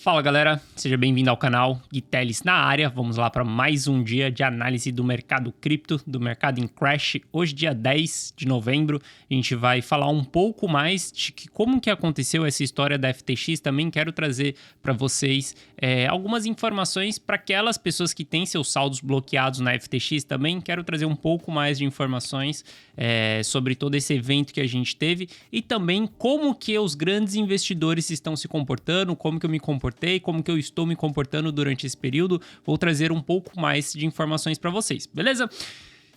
Fala galera, seja bem-vindo ao canal Gui Telles na área. Vamos lá para mais um dia de análise do mercado cripto, do mercado em crash. Hoje, dia 10 de novembro, a gente vai falar um pouco mais de como que aconteceu essa história da FTX. Também quero trazer para vocês algumas informações para aquelas pessoas que têm seus saldos bloqueados na FTX. Também quero trazer um pouco mais de informações sobre todo esse evento que a gente teve e também como que os grandes investidores estão se comportando, como que eu me comportei, como que eu estou me comportando durante esse período. Vou trazer um pouco mais de informações para vocês, beleza?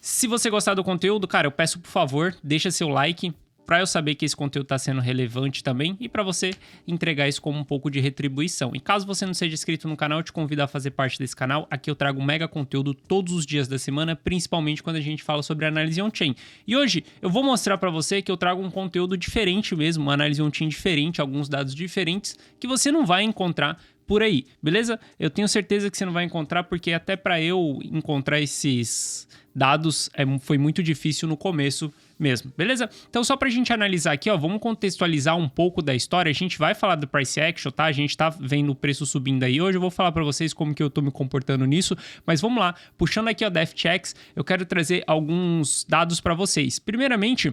Se você gostar do conteúdo, cara, eu peço por favor, deixa seu like para eu saber que esse conteúdo está sendo relevante também e para você entregar isso como um pouco de retribuição. E caso você não seja inscrito no canal, eu te convido a fazer parte desse canal. Aqui eu trago mega conteúdo todos os dias da semana, principalmente quando a gente fala sobre análise on-chain. E hoje eu vou mostrar para você que eu trago um conteúdo diferente mesmo, uma análise on-chain diferente, alguns dados diferentes que você não vai encontrar por aí, beleza? Eu tenho certeza que você não vai encontrar, porque até para eu encontrar esses dados foi muito difícil no começo mesmo, beleza? Então só pra gente analisar aqui, ó, vamos contextualizar um pouco da história. A gente vai falar do price action, tá? A gente tá vendo o preço subindo aí hoje, eu vou falar pra vocês como que eu tô me comportando nisso, mas vamos lá, puxando aqui ó, da FTX, eu quero trazer alguns dados pra vocês. Primeiramente,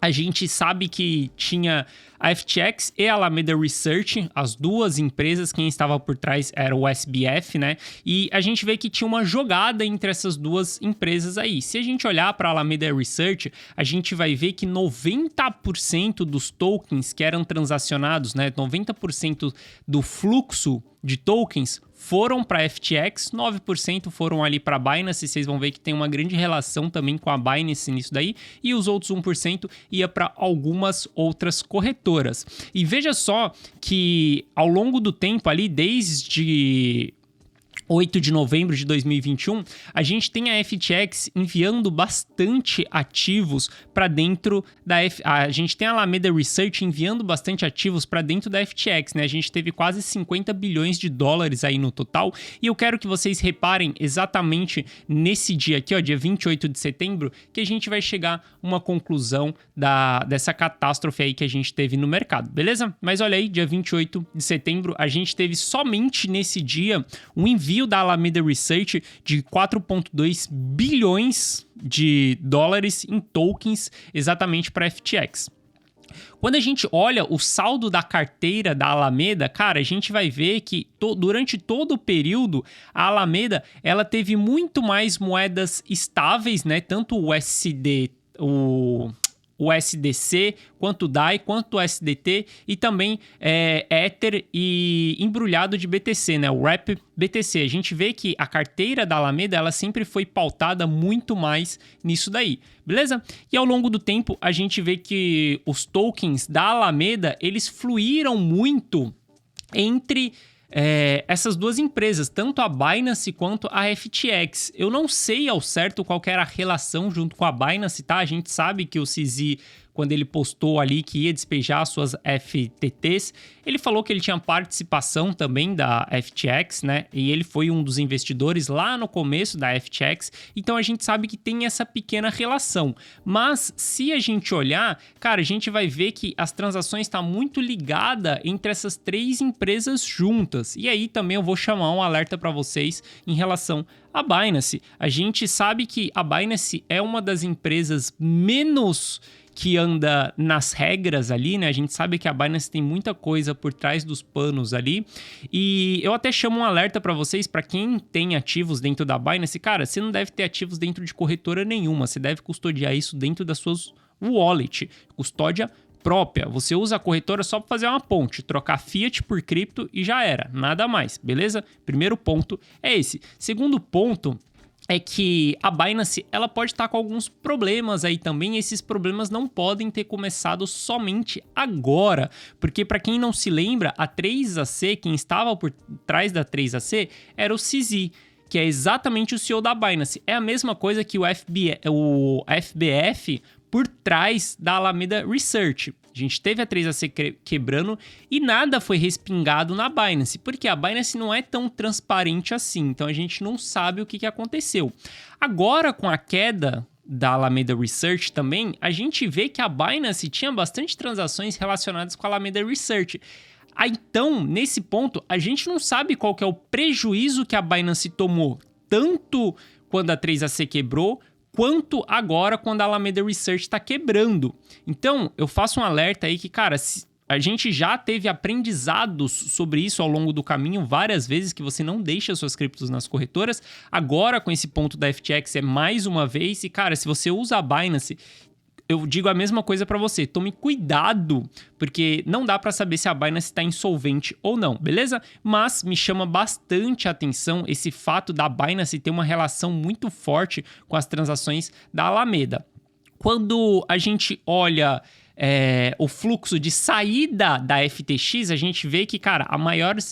a gente sabe que tinha a FTX e a Alameda Research, as duas empresas, quem estava por trás era o SBF, né? E a gente vê que tinha uma jogada entre essas duas empresas aí. Se a gente olhar para a Alameda Research, a gente vai ver que 90% dos tokens que eram transacionados, né? 90% do fluxo de tokens foram para a FTX, 9% foram ali para a Binance, vocês vão ver que tem uma grande relação também com a Binance nisso daí, e os outros 1% ia para algumas outras corretoras. E veja só que ao longo do tempo ali, desde 8 de novembro de 2021, a gente tem a FTX enviando bastante ativos para dentro da a gente tem a Alameda Research enviando bastante ativos para dentro da FTX, né? A gente teve quase 50 bilhões de dólares aí no total, e eu quero que vocês reparem exatamente nesse dia aqui, ó, dia 28 de setembro, que a gente vai chegar a uma conclusão dessa catástrofe aí que a gente teve no mercado, beleza? Mas olha aí, dia 28 de setembro, a gente teve somente nesse dia um envio da Alameda Research de 4,2 bilhões de dólares em tokens exatamente para FTX. Quando a gente olha o saldo da carteira da Alameda, cara, a gente vai ver que durante todo o período, a Alameda ela teve muito mais moedas estáveis, né? Tanto o o SDC, quanto o DAI, quanto o SDT e também Ether e embrulhado de BTC, né? O Wrap BTC. A gente vê que a carteira da Alameda ela sempre foi pautada muito mais nisso daí, beleza? E ao longo do tempo a gente vê que os tokens da Alameda eles fluíram muito entre essas duas empresas, tanto a Binance quanto a FTX. Eu não sei ao certo qual que era a relação junto com a Binance, tá? A gente sabe que o CZ, quando ele postou ali que ia despejar suas FTTs, ele falou que ele tinha participação também da FTX, né? E ele foi um dos investidores lá no começo da FTX, então a gente sabe que tem essa pequena relação. Mas se a gente olhar, cara, a gente vai ver que as transações estão muito ligadas entre essas três empresas juntas. E aí também eu vou chamar um alerta para vocês em relação à Binance. A gente sabe que a Binance é uma das empresas menos que anda nas regras ali, né? A gente sabe que a Binance tem muita coisa por trás dos panos ali. E eu até chamo um alerta para vocês, para quem tem ativos dentro da Binance, cara, você não deve ter ativos dentro de corretora nenhuma, você deve custodiar isso dentro das suas wallet, custódia própria. Você usa a corretora só para fazer uma ponte, trocar fiat por cripto e já era, nada mais, beleza? Primeiro ponto é esse. Segundo ponto é que a Binance ela pode estar com alguns problemas aí também, e esses problemas não podem ter começado somente agora, porque para quem não se lembra, a 3AC, quem estava por trás da 3AC era o CZ, que é exatamente o CEO da Binance. É a mesma coisa que o FBF por trás da Alameda Research. A gente teve a 3AC quebrando e nada foi respingado na Binance, porque a Binance não é tão transparente assim, então a gente não sabe o que aconteceu. Agora, com a queda da Alameda Research também, a gente vê que a Binance tinha bastante transações relacionadas com a Alameda Research. Então, nesse ponto, a gente não sabe qual que é o prejuízo que a Binance tomou, tanto quando a 3AC quebrou, quanto agora quando a Alameda Research está quebrando. Então, eu faço um alerta aí que, cara, a gente já teve aprendizados sobre isso ao longo do caminho várias vezes, que você não deixa suas criptos nas corretoras. Agora, com esse ponto da FTX, é mais uma vez. E, cara, se você usa a Binance, eu digo a mesma coisa para você. Tome cuidado, porque não dá para saber se a Binance está insolvente ou não, beleza? Mas me chama bastante a atenção esse fato da Binance ter uma relação muito forte com as transações da Alameda. Quando a gente olha o fluxo de saída da FTX, a gente vê que, cara,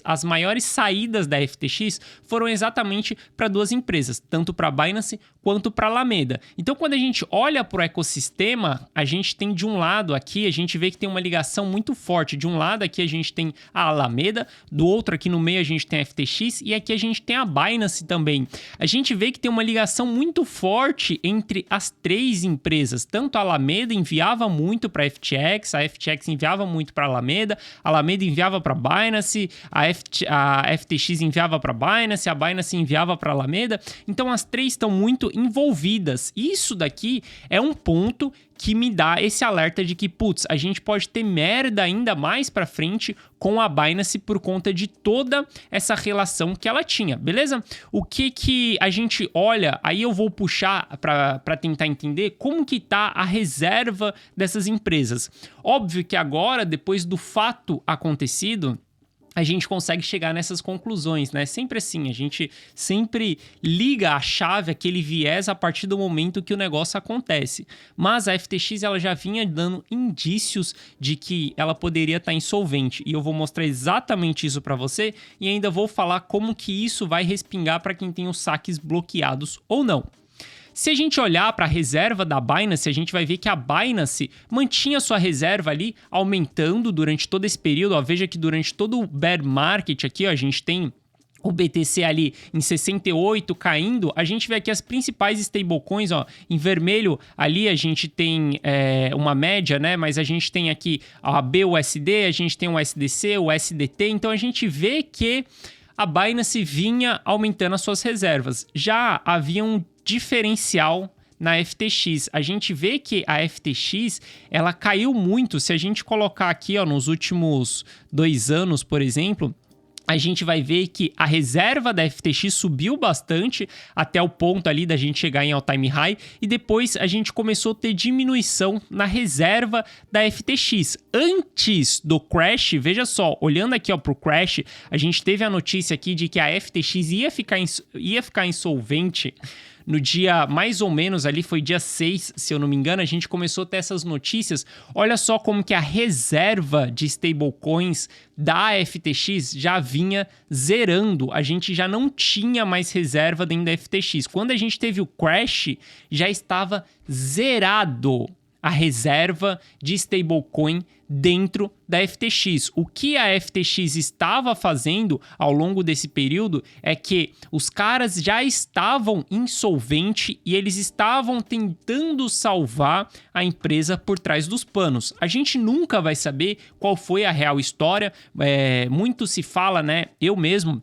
as maiores saídas da FTX foram exatamente para duas empresas, tanto para a Binance quanto para a Alameda. Então, quando a gente olha para o ecossistema, a gente tem de um lado aqui, a gente vê que tem uma ligação muito forte. De um lado aqui a gente tem a Alameda, do outro aqui no meio a gente tem a FTX e aqui a gente tem a Binance também. A gente vê que tem uma ligação muito forte entre as três empresas. Tanto a Alameda enviava muito para a FTX enviava muito para a Alameda enviava para a Binance, a FTX enviava para a Binance enviava para a Alameda. Então as três estão muito envolvidas. Isso daqui é um ponto que me dá esse alerta de que, putz, a gente pode ter merda ainda mais pra frente com a Binance por conta de toda essa relação que ela tinha, beleza? O que a gente olha, aí eu vou puxar pra tentar entender como que tá a reserva dessas empresas. Óbvio que agora, depois do fato acontecido, a gente consegue chegar nessas conclusões, né? Sempre assim, a gente sempre liga a chave, aquele viés, a partir do momento que o negócio acontece. Mas a FTX, ela já vinha dando indícios de que ela poderia estar insolvente. E eu vou mostrar exatamente isso para você e ainda vou falar como que isso vai respingar para quem tem os saques bloqueados ou não. Se a gente olhar para a reserva da Binance, a gente vai ver que a Binance mantinha sua reserva ali aumentando durante todo esse período. Ó, veja que durante todo o bear market aqui, ó, a gente tem o BTC ali em 68 caindo. A gente vê aqui as principais stablecoins, ó, em vermelho ali a gente tem uma média, né? Mas a gente tem aqui a BUSD, a gente tem o SDC, o SDT. Então a gente vê que a Binance vinha aumentando as suas reservas. Já havia um diferencial na FTX. A gente vê que a FTX, ela caiu muito. Se a gente colocar aqui, ó, nos últimos 2 anos, por exemplo, a gente vai ver que a reserva da FTX subiu bastante até o ponto ali da gente chegar em all-time high e depois a gente começou a ter diminuição na reserva da FTX. Antes do crash, veja só, olhando aqui para o crash, a gente teve a notícia aqui de que a FTX ia ficar insolvente no dia, mais ou menos ali, foi dia 6, se eu não me engano, a gente começou a ter essas notícias. Olha só como que a reserva de stablecoins da FTX já vinha zerando. A gente já não tinha mais reserva dentro da FTX. Quando a gente teve o crash, já estava zerado a reserva de stablecoin dentro da FTX. O que a FTX estava fazendo ao longo desse período é que os caras já estavam insolventes e eles estavam tentando salvar a empresa por trás dos panos. A gente nunca vai saber qual foi a real história. Muito se fala, né? Eu mesmo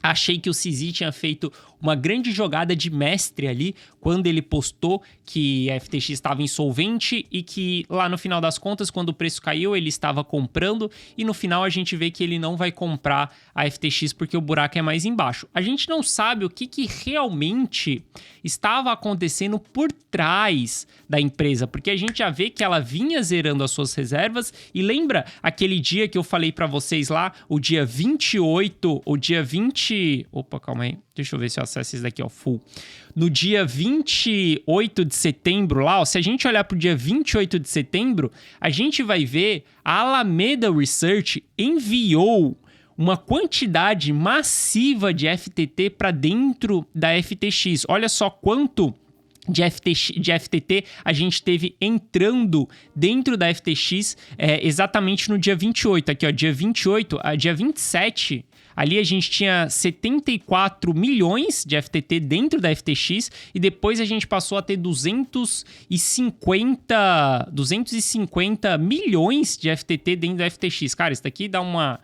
achei que o CZ tinha feito uma grande jogada de mestre ali quando ele postou que a FTX estava insolvente e que lá no final das contas, quando o preço caiu, ele estava comprando e no final a gente vê que ele não vai comprar a FTX porque o buraco é mais embaixo. A gente não sabe o que realmente estava acontecendo por trás da empresa, porque a gente já vê que ela vinha zerando as suas reservas e lembra aquele dia que eu falei para vocês lá, o dia 28, o dia 20... Opa, calma aí. Deixa eu ver se eu acesso esse daqui, ó, full. No dia 28 de setembro lá, ó, se a gente olhar pro dia 28 de setembro, a gente vai ver a Alameda Research enviou uma quantidade massiva de FTT para dentro da FTX. Olha só quanto de FTT, a gente teve entrando dentro da FTX exatamente no dia 28. Aqui, ó, dia 28, dia 27, ali a gente tinha 74 milhões de FTT dentro da FTX e depois a gente passou a ter 250 milhões de FTT dentro da FTX. Cara, isso daqui dá uma...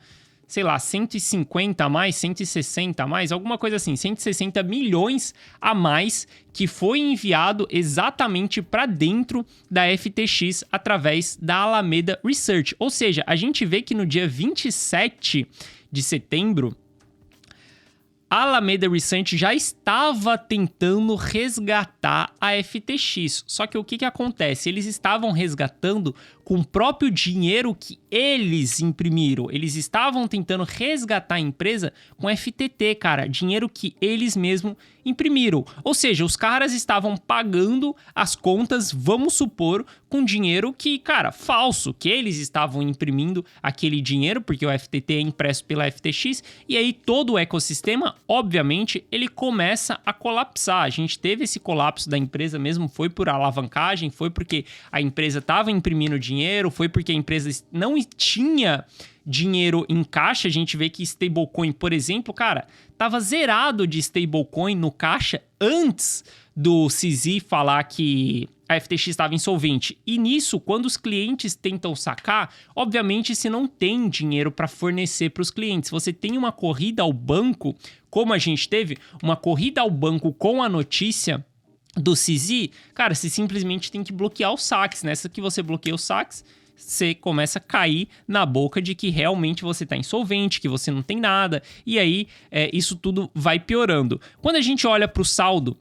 sei lá, 150 a mais, 160 a mais, alguma coisa assim, 160 milhões a mais que foi enviado exatamente para dentro da FTX através da Alameda Research. Ou seja, a gente vê que no dia 27 de setembro, a Alameda Research já estava tentando resgatar a FTX. Só que o que acontece? Eles estavam resgatando com o próprio dinheiro que eles imprimiram. Eles estavam tentando resgatar a empresa com FTT, cara. Dinheiro que eles mesmos imprimiram. Ou seja, os caras estavam pagando as contas, vamos supor, com dinheiro que, cara, falso. Que eles estavam imprimindo aquele dinheiro, porque o FTT é impresso pela FTX. E aí todo o ecossistema, obviamente, ele começa a colapsar. A gente teve esse colapso da empresa mesmo, foi por alavancagem, foi porque a empresa estava imprimindo dinheiro, foi porque a empresa não tinha dinheiro em caixa. A gente vê que stablecoin, por exemplo, cara, tava zerado de stablecoin no caixa antes do CZ falar que a FTX estava insolvente. E nisso, quando os clientes tentam sacar, obviamente você não tem dinheiro para fornecer para os clientes. Você tem uma corrida ao banco, como a gente teve, uma corrida ao banco com a notícia do CZ, cara, você simplesmente tem que bloquear os saques. Nessa que você bloqueia os saques, você começa a cair na boca de que realmente você está insolvente, que você não tem nada, e aí isso tudo vai piorando. Quando a gente olha para o saldo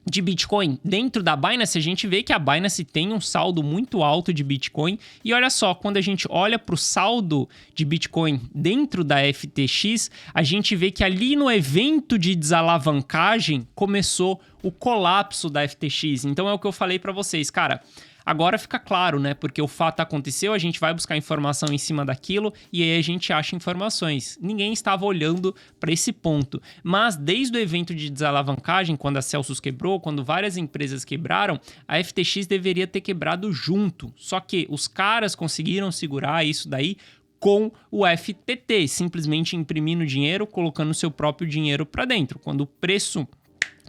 de Bitcoin dentro da Binance, a gente vê que a Binance tem um saldo muito alto de Bitcoin. E olha só, quando a gente olha para o saldo de Bitcoin dentro da FTX, a gente vê que ali no evento de desalavancagem começou o colapso da FTX. Então é o que eu falei para vocês, cara. Agora fica claro, né? Porque o fato aconteceu, a gente vai buscar informação em cima daquilo e aí a gente acha informações. Ninguém estava olhando para esse ponto. Mas desde o evento de desalavancagem, quando a Celsius quebrou, quando várias empresas quebraram, a FTX deveria ter quebrado junto. Só que os caras conseguiram segurar isso daí com o FTT, simplesmente imprimindo dinheiro, colocando seu próprio dinheiro para dentro. Quando o preço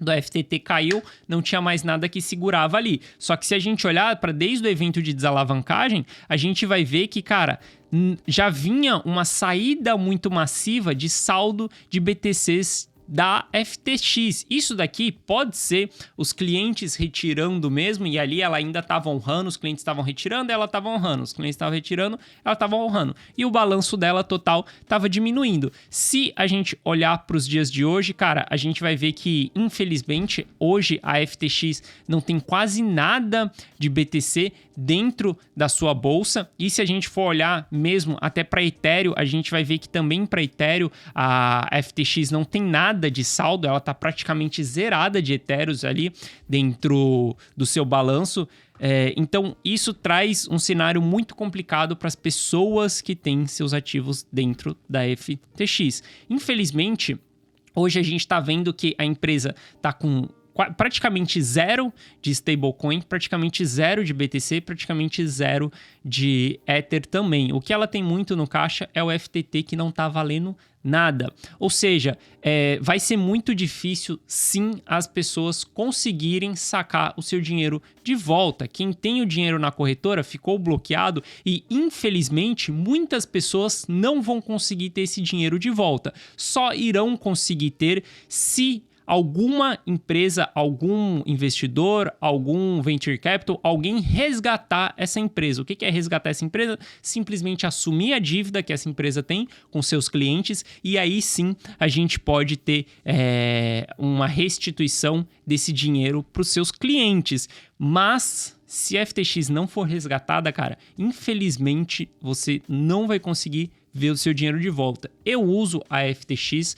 do FTT caiu, não tinha mais nada que segurava ali. Só que se a gente olhar para desde o evento de desalavancagem, a gente vai ver que, cara, já vinha uma saída muito massiva de saldo de BTCs da FTX. Isso daqui pode ser os clientes retirando mesmo, e ali ela ainda estava honrando, os clientes estavam retirando, ela estava honrando, os clientes estavam retirando, ela estava honrando, e o balanço dela total estava diminuindo. Se a gente olhar para os dias de hoje, cara, a gente vai ver que, infelizmente, hoje a FTX não tem quase nada de BTC dentro da sua bolsa, e se a gente for olhar mesmo até para Ethereum, a gente vai ver que também para Ethereum a FTX não tem nada de saldo, ela está praticamente zerada de Ethereum ali dentro do seu balanço. Então isso traz um cenário muito complicado para as pessoas que têm seus ativos dentro da FTX. Infelizmente, hoje a gente está vendo que a empresa está com praticamente zero de stablecoin, praticamente zero de BTC, praticamente zero de Ether também. O que ela tem muito no caixa é o FTT, que não está valendo nada. Ou seja, vai ser muito difícil, sim, as pessoas conseguirem sacar o seu dinheiro de volta. Quem tem o dinheiro na corretora ficou bloqueado e, infelizmente, muitas pessoas não vão conseguir ter esse dinheiro de volta. Só irão conseguir ter se alguma empresa, algum investidor, algum venture capital, alguém resgatar essa empresa. O que é resgatar essa empresa? Simplesmente assumir a dívida que essa empresa tem com seus clientes, e aí sim a gente pode ter uma restituição desse dinheiro para os seus clientes. Mas se a FTX não for resgatada, cara, infelizmente você não vai conseguir ver o seu dinheiro de volta. Eu uso a FTX,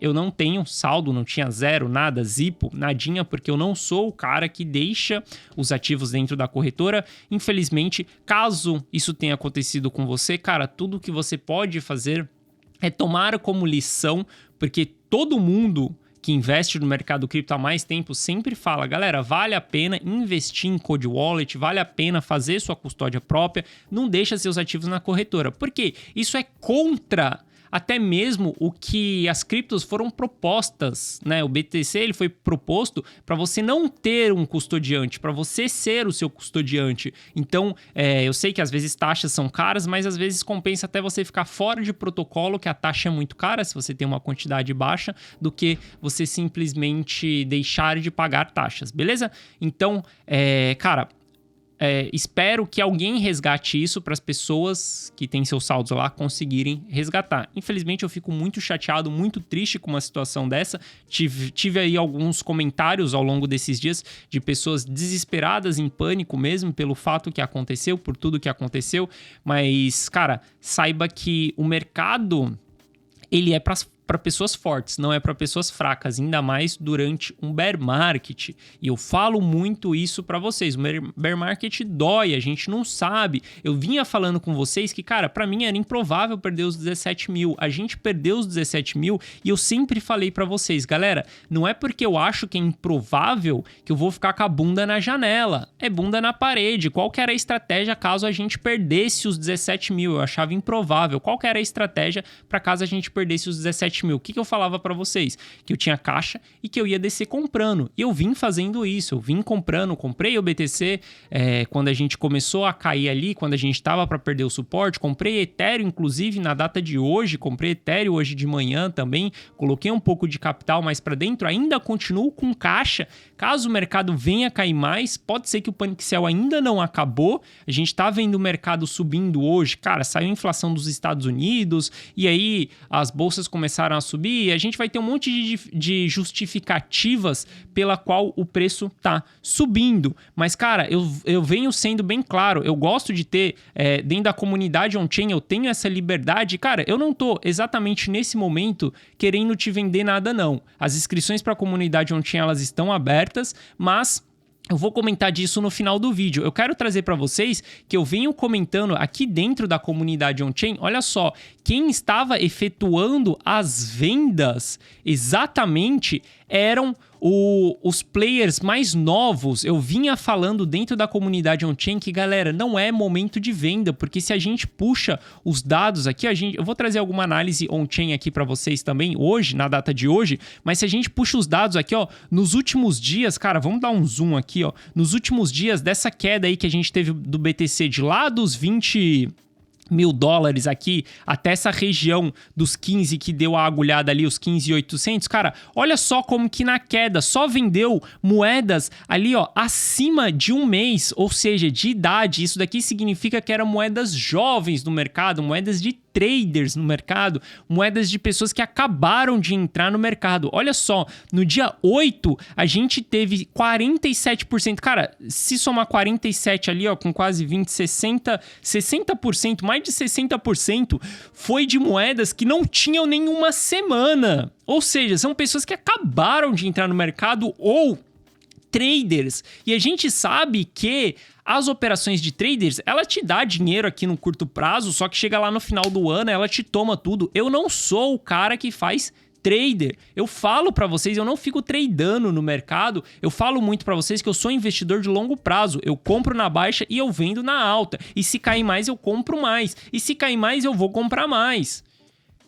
eu não tenho saldo, não tinha zero, nada, zipo, nadinha, porque eu não sou o cara que deixa os ativos dentro da corretora. Infelizmente, caso isso tenha acontecido com você, cara, tudo que você pode fazer é tomar como lição, porque todo mundo que investe no mercado cripto há mais tempo sempre fala, galera, vale a pena investir em cold wallet, vale a pena fazer sua custódia própria, não deixa seus ativos na corretora. Por quê? Isso é contra até mesmo o que as criptos foram propostas, né? O BTC ele foi proposto para você não ter um custodiante, para você ser o seu custodiante. Então, eu sei que às vezes taxas são caras, mas às vezes compensa até você ficar fora de protocolo, que a taxa é muito cara se você tem uma quantidade baixa, do que você simplesmente deixar de pagar taxas, beleza? Então, cara... espero que alguém resgate isso para as pessoas que têm seus saldos lá conseguirem resgatar. Infelizmente, eu fico muito chateado, muito triste com uma situação dessa. Tive aí alguns comentários ao longo desses dias de pessoas desesperadas, em pânico mesmo, pelo fato que aconteceu, por tudo que aconteceu. Mas, cara, saiba que o mercado, ele é para pessoas fortes, não é para pessoas fracas, ainda mais durante um bear market. E eu falo muito isso para vocês. O bear market dói, a gente não sabe. Eu vinha falando com vocês que, cara, para mim era improvável perder os 17 mil. A gente perdeu os 17 mil e eu sempre falei para vocês, galera, não é porque eu acho que é improvável que eu vou ficar com a bunda na janela. É bunda na parede. Qual que era a estratégia caso a gente perdesse os 17 mil? Eu achava improvável. Qual que era a estratégia para caso a gente perdesse os 17 mil? O que eu falava para vocês? Que eu tinha caixa e que eu ia descer comprando. E eu vim fazendo isso, eu vim comprando, comprei o BTC quando a gente começou a cair ali, quando a gente estava para perder o suporte, comprei Ethereum, inclusive na data de hoje, comprei Ethereum hoje de manhã também, coloquei um pouco de capital mais para dentro, ainda continuo com caixa. Caso o mercado venha cair mais, pode ser que o Panic Sell ainda não acabou, a gente está vendo o mercado subindo hoje, cara, saiu a inflação dos Estados Unidos e aí as bolsas começaram a subir e a gente vai ter um monte de justificativas pela qual o preço tá subindo. Mas, cara, eu venho sendo bem claro, eu gosto de ter, dentro da comunidade on-chain, eu tenho essa liberdade. Cara, eu não tô exatamente nesse momento querendo te vender nada, não. As inscrições para a comunidade on-chain, elas estão abertas, mas... eu vou comentar disso no final do vídeo. Eu quero trazer para vocês que eu venho comentando aqui dentro da comunidade on-chain. Olha só, quem estava efetuando as vendas exatamente eram os players mais novos. Eu vinha falando dentro da comunidade on-chain que, galera, não é momento de venda, porque se a gente puxa os dados aqui, eu vou trazer alguma análise on-chain aqui para vocês também hoje, na data de hoje, mas se a gente puxa os dados aqui, ó, nos últimos dias, cara, vamos dar um zoom aqui, ó, nos últimos dias dessa queda aí que a gente teve do BTC de lá dos 20 mil dólares aqui, até essa região dos 15 que deu a agulhada ali, os 15.800, cara, olha só como que na queda só vendeu moedas ali, ó, acima de um mês, ou seja, de idade. Isso daqui significa que eram moedas jovens no mercado, moedas de traders no mercado, moedas de pessoas que acabaram de entrar no mercado. Olha só, no dia 8, a gente teve 47%. Cara, se somar 47 ali, ó, com quase 20, 60%, mais de 60% foi de moedas que não tinham nenhuma semana. Ou seja, são pessoas que acabaram de entrar no mercado ou traders. E a gente sabe que as operações de traders, ela te dá dinheiro aqui no curto prazo, só que chega lá no final do ano, ela te toma tudo. Eu não sou o cara que faz trader. Eu falo para vocês, eu não fico tradando no mercado. Eu falo muito para vocês que eu sou investidor de longo prazo. Eu compro na baixa e eu vendo na alta. E se cair mais, eu compro mais. E se cair mais, eu vou comprar mais.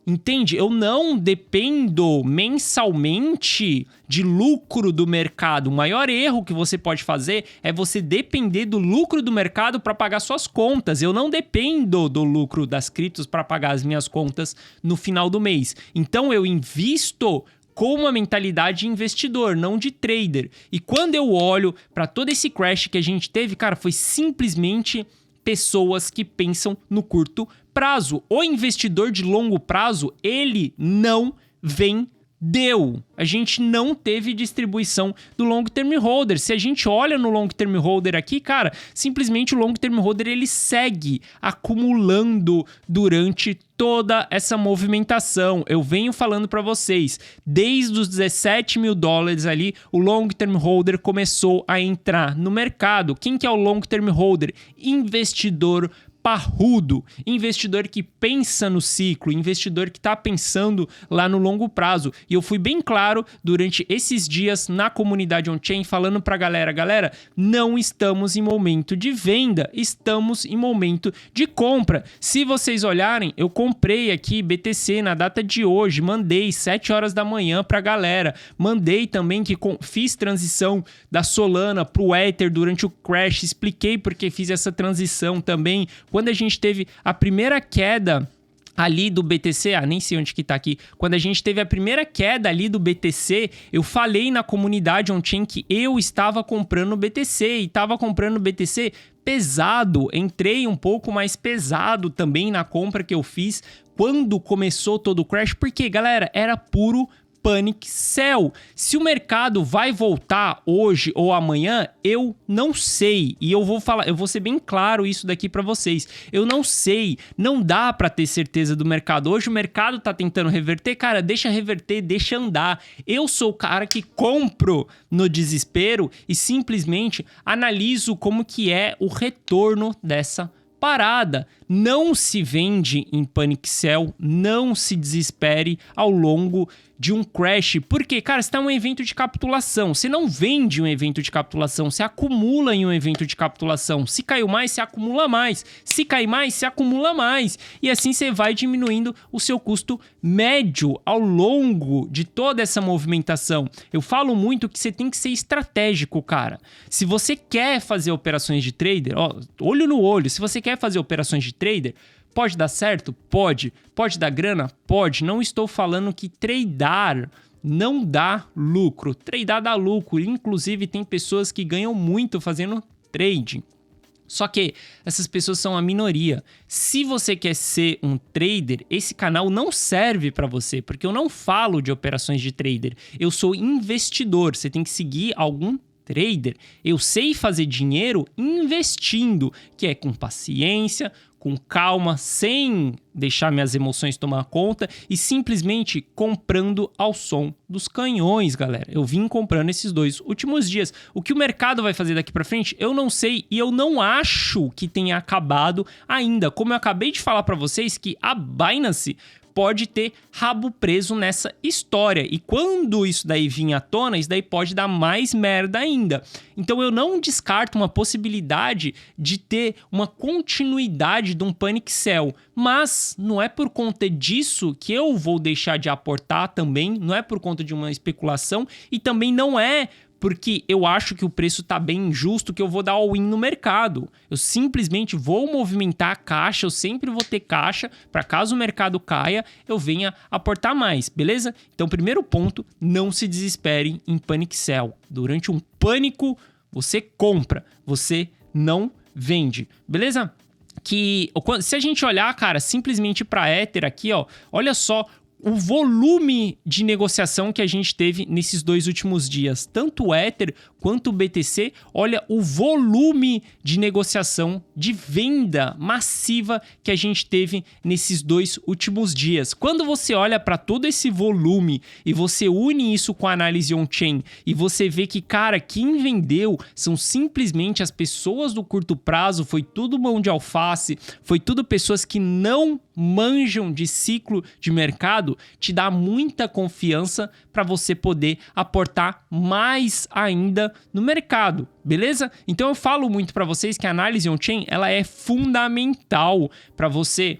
Entende? Eu não dependo mensalmente de lucro do mercado. O maior erro que você pode fazer é você depender do lucro do mercado para pagar suas contas. Eu não dependo do lucro das criptos para pagar as minhas contas no final do mês. Então eu invisto com uma mentalidade de investidor, não de trader. E quando eu olho para todo esse crash que a gente teve, cara, foi simplesmente pessoas que pensam no curto prazo. O investidor de longo prazo, ele não vendeu. A gente não teve distribuição do long term holder. Se a gente olha no long term holder aqui, cara, simplesmente o long term holder ele segue acumulando durante toda essa movimentação. Eu venho falando para vocês, desde os 17 mil dólares ali, o long term holder começou a entrar no mercado. Quem que é o long term holder? Investidor parrudo, investidor que pensa no ciclo, investidor que está pensando lá no longo prazo. E eu fui bem claro durante esses dias na comunidade on-chain falando para a galera, não estamos em momento de venda, estamos em momento de compra. Se vocês olharem, eu comprei aqui BTC na data de hoje, mandei 7 horas da manhã para a galera, mandei também que fiz transição da Solana para o Ether durante o crash, expliquei porque fiz essa transição também. Quando a gente teve a primeira queda ali do BTC, nem sei onde que tá aqui, quando a gente teve a primeira queda ali do BTC, eu falei na comunidade on-chain que eu estava comprando BTC e estava comprando BTC pesado, entrei um pouco mais pesado também na compra que eu fiz quando começou todo o crash, porque, galera, era puro panic sell. Se o mercado vai voltar hoje ou amanhã, eu não sei. E eu vou ser bem claro isso daqui para vocês. Eu não sei, não dá para ter certeza do mercado. Hoje o mercado tá tentando reverter, cara, deixa reverter, deixa andar. Eu sou o cara que compro no desespero e simplesmente analiso como que é o retorno dessa parada. Não se vende em panic sell, não se desespere ao longo de um crash, porque, cara, você tá em um evento de capitulação, você não vende um evento de capitulação, você acumula em um evento de capitulação. Se caiu mais, você acumula mais, se cai mais, você acumula mais, e assim você vai diminuindo o seu custo médio ao longo de toda essa movimentação. Eu falo muito que você tem que ser estratégico, cara. Se você quer fazer operações de trader, olho no olho, se você quer fazer operações de trader, pode dar certo? Pode. Pode dar grana? Pode. Não estou falando que tradar não dá lucro. Tradar dá lucro. Inclusive, tem pessoas que ganham muito fazendo trading. Só que essas pessoas são a minoria. Se você quer ser um trader, esse canal não serve para você, porque eu não falo de operações de trader. Eu sou investidor. Você tem que seguir algum trader. Eu sei fazer dinheiro investindo, que é com paciência, com calma, sem deixar minhas emoções tomar conta e simplesmente comprando ao som dos canhões, galera. Eu vim comprando esses 2 últimos dias. O que o mercado vai fazer daqui para frente, eu não sei e eu não acho que tenha acabado ainda. Como eu acabei de falar para vocês que a Binance pode ter rabo preso nessa história. E quando isso daí vir à tona, isso daí pode dar mais merda ainda. Então eu não descarto uma possibilidade de ter uma continuidade de um panic sell. Mas não é por conta disso que eu vou deixar de aportar também, não é por conta de uma especulação e também não é porque eu acho que o preço está bem injusto que eu vou dar all-in no mercado. Eu simplesmente vou movimentar a caixa, eu sempre vou ter caixa para caso o mercado caia, eu venha aportar mais, beleza? Então, primeiro ponto, não se desespere em panic sell. Durante um pânico, você compra, você não vende, beleza? Que se a gente olhar, cara, simplesmente para Ether aqui, olha só o volume de negociação que a gente teve nesses 2 últimos dias, tanto o Ether quanto o BTC, olha o volume de negociação, de venda massiva que a gente teve nesses 2 últimos dias. Quando você olha para todo esse volume e você une isso com a análise on-chain e você vê que, cara, quem vendeu são simplesmente as pessoas do curto prazo, foi tudo mão de alface, foi tudo pessoas que não manjam de ciclo de mercado, te dá muita confiança para você poder aportar mais ainda no mercado, beleza? Então eu falo muito para vocês que a análise on-chain ela é fundamental para você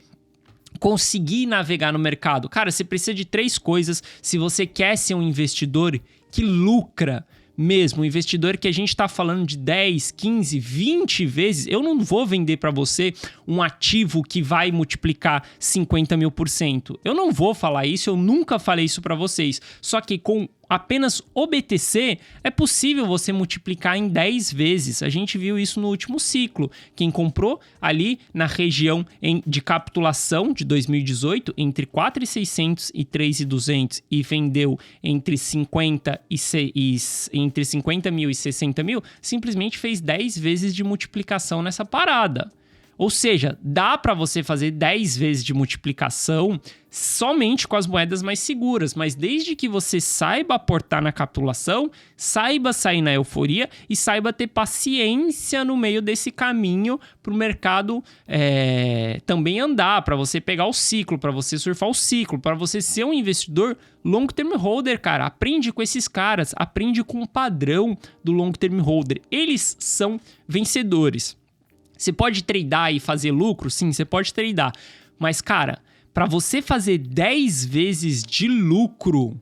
conseguir navegar no mercado. Cara, você precisa de 3 coisas se você quer ser um investidor que lucra mesmo, um investidor que a gente está falando de 10, 15, 20 vezes. Eu não vou vender para você um ativo que vai multiplicar 50.000%. Eu não vou falar isso, eu nunca falei isso para vocês. Só que com apenas o BTC é possível você multiplicar em 10 vezes. A gente viu isso no último ciclo. Quem comprou ali na região de capitulação de 2018 entre 4.600 e 3.200 e vendeu entre 50 mil e 60 mil, simplesmente fez 10 vezes de multiplicação nessa parada. Ou seja, dá para você fazer 10 vezes de multiplicação somente com as moedas mais seguras, mas desde que você saiba aportar na capitulação, saiba sair na euforia e saiba ter paciência no meio desse caminho para o mercado também andar, para você pegar o ciclo, para você surfar o ciclo, para você ser um investidor long term holder, cara. Aprende com esses caras, aprende com o padrão do long term holder. Eles são vencedores. Você pode tradear e fazer lucro? Sim, você pode tradear. Mas, cara, para você fazer 10 vezes de lucro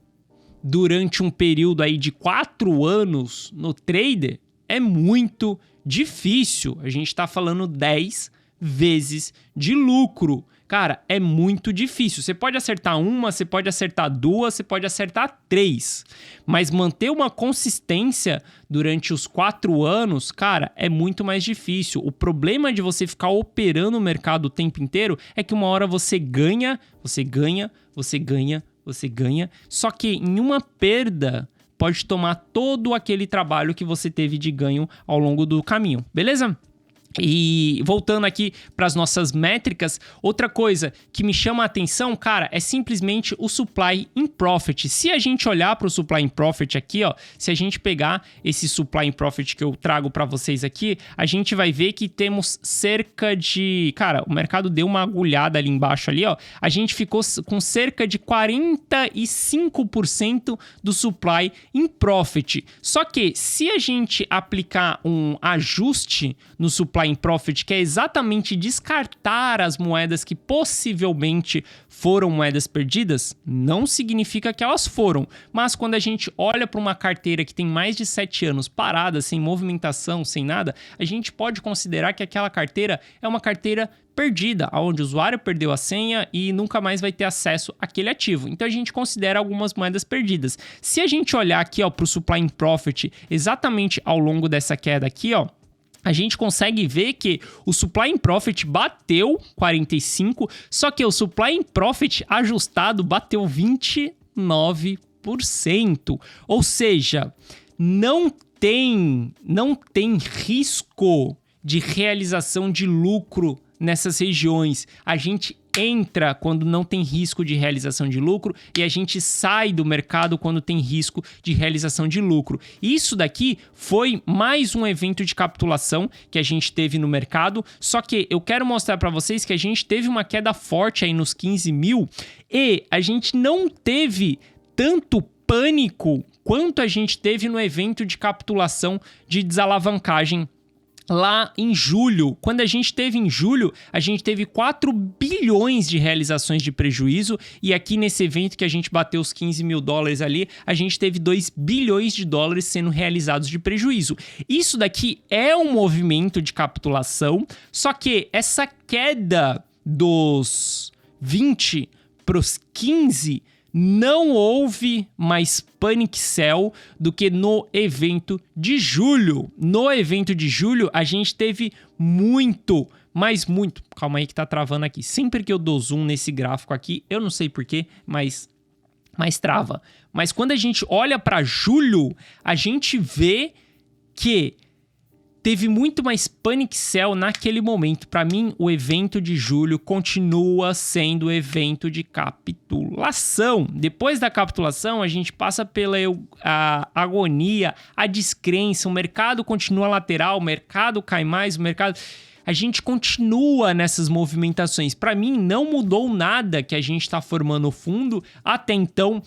durante um período aí de 4 anos no trader, é muito difícil. A gente tá falando 10 vezes de lucro. Cara, é muito difícil. Você pode acertar uma, você pode acertar duas, você pode acertar 3. Mas manter uma consistência durante os 4 anos, cara, é muito mais difícil. O problema de você ficar operando o mercado o tempo inteiro é que uma hora você ganha. Só que em uma perda pode tomar todo aquele trabalho que você teve de ganho ao longo do caminho, beleza? E voltando aqui para as nossas métricas, outra coisa que me chama a atenção, cara, é simplesmente o supply in profit. Se a gente olhar para o supply in profit aqui, ó, se a gente pegar esse supply in profit que eu trago para vocês aqui, a gente vai ver que temos cerca de... Cara, o mercado deu uma agulhada ali embaixo ali, ó. A gente ficou com cerca de 45% do supply in profit. Só que se a gente aplicar um ajuste no supply in profit, que é exatamente descartar as moedas que possivelmente foram moedas perdidas, não significa que elas foram. Mas quando a gente olha para uma carteira que tem mais de 7 anos parada, sem movimentação, sem nada, a gente pode considerar que aquela carteira é uma carteira perdida, onde o usuário perdeu a senha e nunca mais vai ter acesso àquele ativo. Então a gente considera algumas moedas perdidas. Se a gente olhar aqui para o supply in profit, exatamente ao longo dessa queda aqui, ó, a gente consegue ver que o supply in profit bateu 45, só que o supply in profit ajustado bateu 29%. Ou seja, não tem risco de realização de lucro nessas regiões. A gente entra quando não tem risco de realização de lucro e a gente sai do mercado quando tem risco de realização de lucro. Isso daqui foi mais um evento de capitulação que a gente teve no mercado, só que eu quero mostrar para vocês que a gente teve uma queda forte aí nos 15 mil e a gente não teve tanto pânico quanto a gente teve no evento de capitulação de desalavancagem lá em julho. Quando a gente teve em julho, a gente teve 4 bilhões de realizações de prejuízo e aqui nesse evento que a gente bateu os 15 mil dólares ali, a gente teve 2 bilhões de dólares sendo realizados de prejuízo. Isso daqui é um movimento de capitulação, só que essa queda dos 20 para os 15 não houve mais panic sell do que no evento de julho. No evento de julho, a gente teve muito. Calma aí que tá travando aqui. Sempre que eu dou zoom nesse gráfico aqui, eu não sei porquê, mas trava. Mas quando a gente olha para julho, a gente vê que teve muito mais panic sell naquele momento. Para mim, o evento de julho continua sendo o evento de capitulação. Depois da capitulação, a gente passa pela agonia, a descrença, o mercado continua lateral, o mercado cai mais, a gente continua nessas movimentações. Para mim, não mudou nada que a gente está formando o fundo. Até então,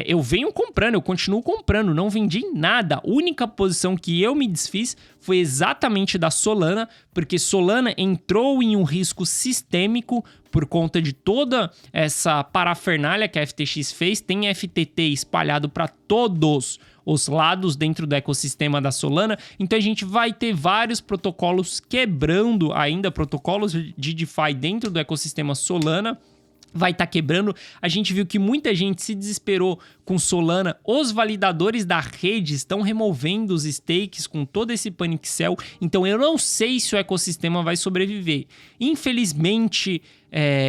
eu venho comprando, eu continuo comprando, não vendi nada. A única posição que eu me desfiz foi exatamente da Solana, porque Solana entrou em um risco sistêmico por conta de toda essa parafernália que a FTX fez. Tem FTT espalhado para todos os lados dentro do ecossistema da Solana, então a gente vai ter vários protocolos quebrando ainda, protocolos de DeFi dentro do ecossistema Solana, vai estar quebrando. A gente viu que muita gente se desesperou com Solana, os validadores da rede estão removendo os stakes com todo esse panic sell, então eu não sei se o ecossistema vai sobreviver. Infelizmente,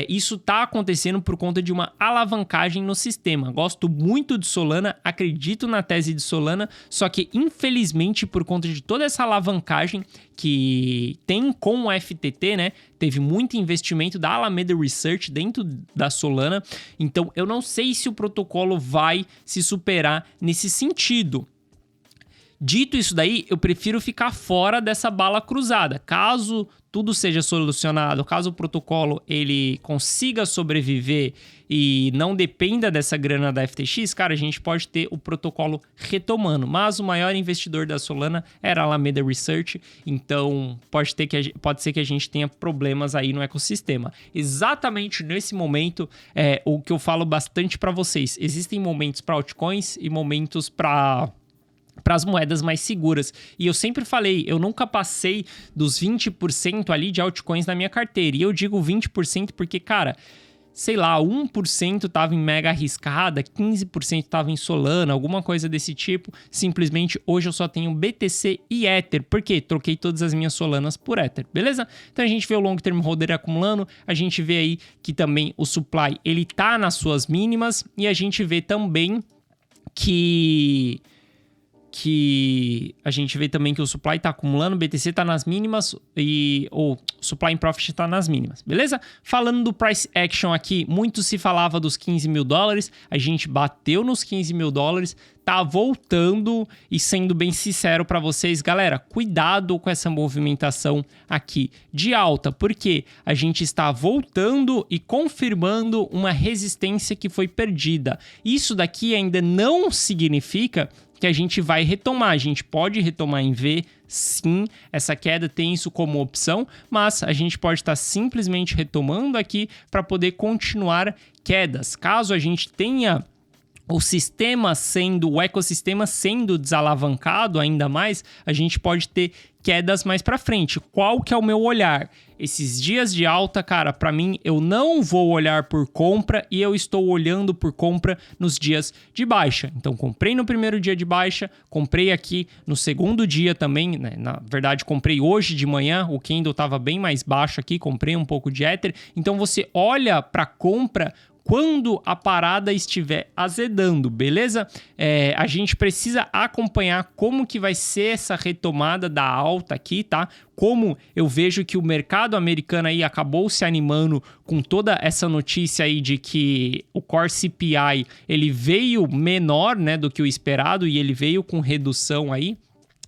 isso está acontecendo por conta de uma alavancagem no sistema. Gosto muito de Solana, acredito na tese de Solana, só que infelizmente por conta de toda essa alavancagem que tem com o FTT, né? Teve muito investimento da Alameda Research dentro da Solana, então eu não sei se o protocolo vai se superar nesse sentido. Dito isso daí, eu prefiro ficar fora dessa bala cruzada. Caso tudo seja solucionado, caso o protocolo ele consiga sobreviver e não dependa dessa grana da FTX, cara, a gente pode ter o protocolo retomando. Mas o maior investidor da Solana era a Alameda Research, então pode ser que a gente tenha problemas aí no ecossistema. Exatamente nesse momento, o que eu falo bastante para vocês. Existem momentos para altcoins e momentos para as moedas mais seguras. E eu sempre falei, eu nunca passei dos 20% ali de altcoins na minha carteira. E eu digo 20% porque, cara, sei lá, 1% estava em mega arriscada, 15% estava em Solana, alguma coisa desse tipo. Simplesmente hoje eu só tenho BTC e Ether. Por quê? Troquei todas as minhas Solanas por Ether, beleza? Então a gente vê o long term holder acumulando, a gente vê aí que também o supply ele tá nas suas mínimas e a gente vê também que o supply está acumulando, o BTC está nas mínimas e o supply in profit está nas mínimas, beleza? Falando do price action aqui, muito se falava dos 15 mil dólares, a gente bateu nos 15 mil dólares, tá voltando e sendo bem sincero para vocês, galera, cuidado com essa movimentação aqui de alta, porque a gente está voltando e confirmando uma resistência que foi perdida. Isso daqui ainda não significa que a gente vai retomar. A gente pode retomar em V, sim, essa queda tem isso como opção, mas a gente pode estar simplesmente retomando aqui para poder continuar quedas. Caso a gente tenha o ecossistema sendo desalavancado ainda mais, a gente pode ter quedas mais para frente. Qual que é o meu olhar? Esses dias de alta, cara, para mim, eu não vou olhar por compra e eu estou olhando por compra nos dias de baixa. Então, comprei no primeiro dia de baixa, comprei aqui no segundo dia também, né? Na verdade, comprei hoje de manhã, o candle estava bem mais baixo aqui, comprei um pouco de Ether. Então, você olha para compra quando a parada estiver azedando, beleza? A gente precisa acompanhar como que vai ser essa retomada da alta aqui, tá? Como eu vejo que o mercado americano aí acabou se animando com toda essa notícia aí de que o Core CPI, ele veio menor, né, do que o esperado e ele veio com redução aí.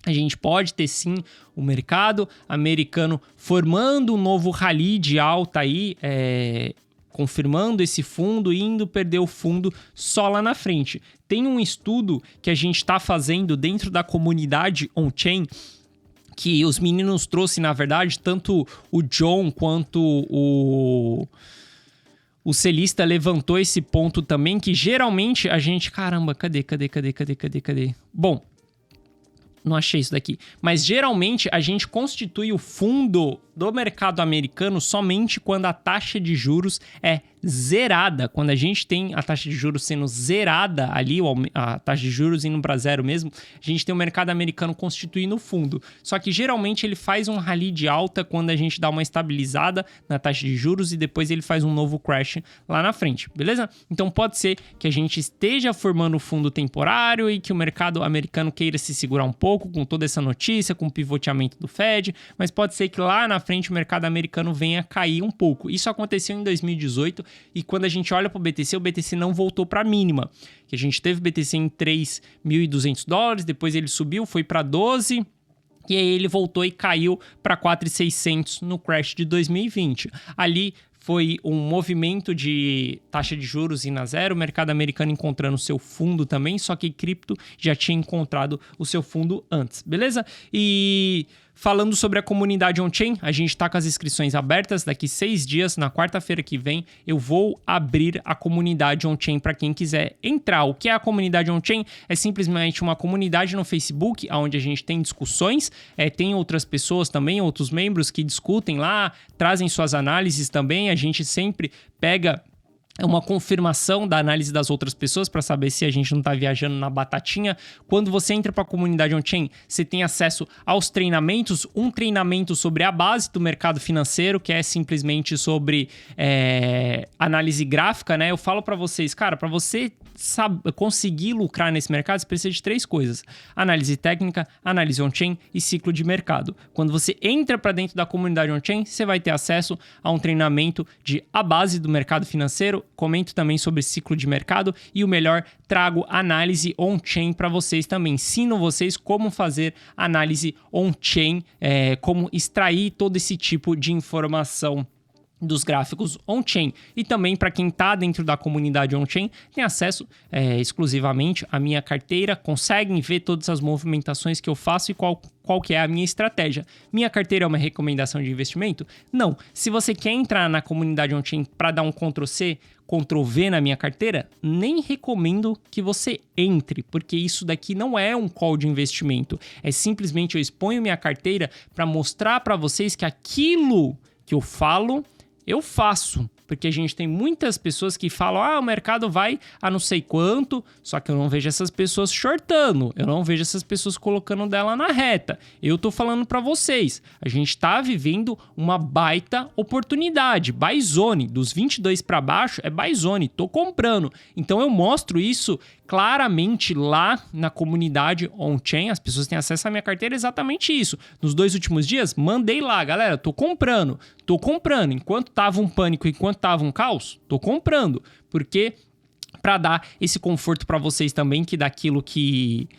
A gente pode ter sim o mercado americano formando um novo rally de alta aí, confirmando esse fundo e indo perder o fundo só lá na frente. Tem um estudo que a gente está fazendo dentro da comunidade on-chain que os meninos trouxeram, na verdade, tanto o John quanto o Celista levantou esse ponto também, que geralmente a gente... Caramba, cadê? Bom, não achei isso daqui. Mas geralmente a gente constitui o fundo do mercado americano somente quando a taxa de juros é zerada. Quando a gente tem a taxa de juros sendo zerada ali, a taxa de juros indo para zero mesmo, a gente tem o mercado americano constituindo o fundo. Só que geralmente ele faz um rally de alta quando a gente dá uma estabilizada na taxa de juros e depois ele faz um novo crash lá na frente, beleza? Então pode ser que a gente esteja formando o fundo temporário e que o mercado americano queira se segurar um pouco com toda essa notícia, com o pivoteamento do Fed, mas pode ser que lá na frente o mercado americano venha cair um pouco. Isso aconteceu em 2018 e quando a gente olha para o BTC não voltou para a mínima. Que a gente teve BTC em 3.200 dólares, depois ele subiu, foi para 12 e aí ele voltou e caiu para 4.600 no crash de 2020. Ali foi um movimento de taxa de juros indo a zero, o mercado americano encontrando o seu fundo também, só que cripto já tinha encontrado o seu fundo antes, beleza? E falando sobre a comunidade on-chain, a gente está com as inscrições abertas. Daqui 6 dias, na quarta-feira que vem, eu vou abrir a comunidade on-chain para quem quiser entrar. O que é a comunidade on-chain? É simplesmente uma comunidade no Facebook, onde a gente tem discussões, tem outras pessoas também, outros membros que discutem lá, trazem suas análises também. A gente sempre pega é uma confirmação da análise das outras pessoas para saber se a gente não está viajando na batatinha. Quando você entra para a comunidade on-chain, você tem acesso aos treinamentos, um treinamento sobre a base do mercado financeiro, que é simplesmente sobre análise gráfica, né? Eu falo para vocês, cara, para você conseguir lucrar nesse mercado, você precisa de 3 coisas: análise técnica, análise on-chain e ciclo de mercado. Quando você entra para dentro da comunidade on-chain, você vai ter acesso a um treinamento de a base do mercado financeiro. Comento também sobre ciclo de mercado e o melhor, trago análise on-chain para vocês também. Ensino vocês como fazer análise on-chain, como extrair todo esse tipo de informação dos gráficos on-chain. E também para quem está dentro da comunidade on-chain, tem acesso exclusivamente à minha carteira, conseguem ver todas as movimentações que eu faço e qual que é a minha estratégia. Minha carteira é uma recomendação de investimento? Não. Se você quer entrar na comunidade on-chain para dar um Ctrl+C, Ctrl+V na minha carteira, nem recomendo que você entre, porque isso daqui não é um call de investimento. É simplesmente eu exponho minha carteira para mostrar para vocês que aquilo que eu falo, eu faço, porque a gente tem muitas pessoas que falam, o mercado vai a não sei quanto, só que eu não vejo essas pessoas shortando, eu não vejo essas pessoas colocando dela na reta. Eu tô falando para vocês, a gente tá vivendo uma baita oportunidade, buy zone, dos 22 para baixo é buy zone, tô comprando. Então eu mostro isso claramente lá na comunidade on-chain, as pessoas têm acesso à minha carteira, exatamente isso. Nos 2 últimos dias, mandei lá, galera, tô comprando. Enquanto tava um pânico, enquanto tava um caos, tô comprando. Porque para dar esse conforto para vocês também, que daquilo que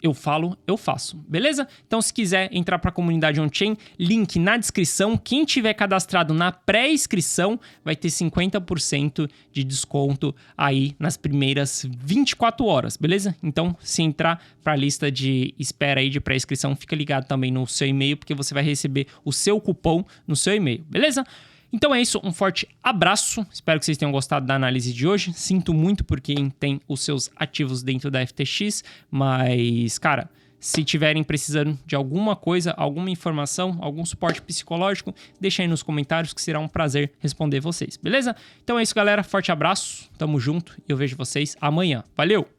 eu falo, eu faço, beleza? Então, se quiser entrar para a comunidade on-chain, link na descrição. Quem tiver cadastrado na pré-inscrição vai ter 50% de desconto aí nas primeiras 24 horas, beleza? Então, se entrar para a lista de espera aí de pré-inscrição, fica ligado também no seu e-mail, porque você vai receber o seu cupom no seu e-mail, beleza? Então é isso, um forte abraço, espero que vocês tenham gostado da análise de hoje. Sinto muito por quem tem os seus ativos dentro da FTX, mas, cara, se tiverem precisando de alguma coisa, alguma informação, algum suporte psicológico, deixa aí nos comentários que será um prazer responder vocês, beleza? Então é isso, galera, forte abraço, tamo junto e eu vejo vocês amanhã. Valeu!